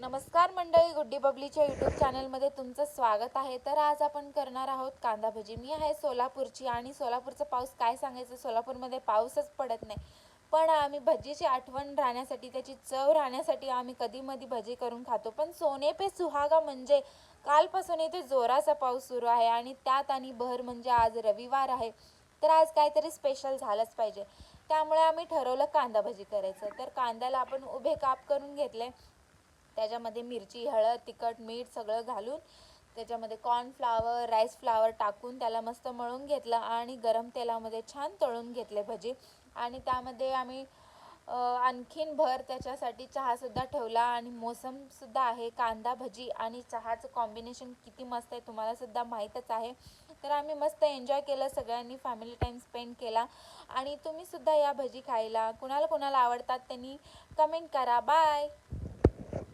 नमस्कार मंडळी, गुड्डी बबलीच्या यूट्यूब चॅनलमध्ये तुमचं स्वागत आहे. तर आज आपण करणार आहोत कांदा भजी. मी आहे सोलापूरची आणि सोलापूरचा पाऊस काय सांगायचं, सोलापूरमध्ये पाऊसच पडत नाही. पण आम्ही भजीची आठवण राहण्यासाठी, त्याची चव राहण्यासाठी आम्ही कधीमधी भजी करून खातो. पण सोने पे सुहागा म्हणजे कालपासून इथे जोराचा पाऊस सुरू आहे आणि त्यात आणि भर म्हणजे आज रविवार आहे. तर आज काहीतरी स्पेशल झालंच पाहिजे. त्यामुळे आम्ही ठरवलं कांदा भजी करायचं. तर कांद्याला आपण उभे काप करून घेतले. त्याच्यामध्ये मिरची, हळद, तिखट, मीठ सगळं घालून त्याच्यामध्ये कॉर्नफ्लॉवर, राईस फ्लॉवर टाकून त्याला मस्त मळून घेतलं आणि गरम तेलामध्ये छान तळून घेतले भजी. आणि त्यामध्ये आम्ही आणखीन भर त्याच्यासाठी चहासुद्धा ठेवला आणि मोसमसुद्धा आहे. कांदा भजी आणि चहाचं कॉम्बिनेशन किती मस्त आहे तुम्हालासुद्धा माहीतच आहे. तर आम्ही मस्त एन्जॉय केलं, सगळ्यांनी फॅमिली टाईम स्पेंड केला. आणि तुम्हीसुद्धा या भजी खायला. कुणाला कुणाला आवडतात त्यांनी कमेंट करा. बाय.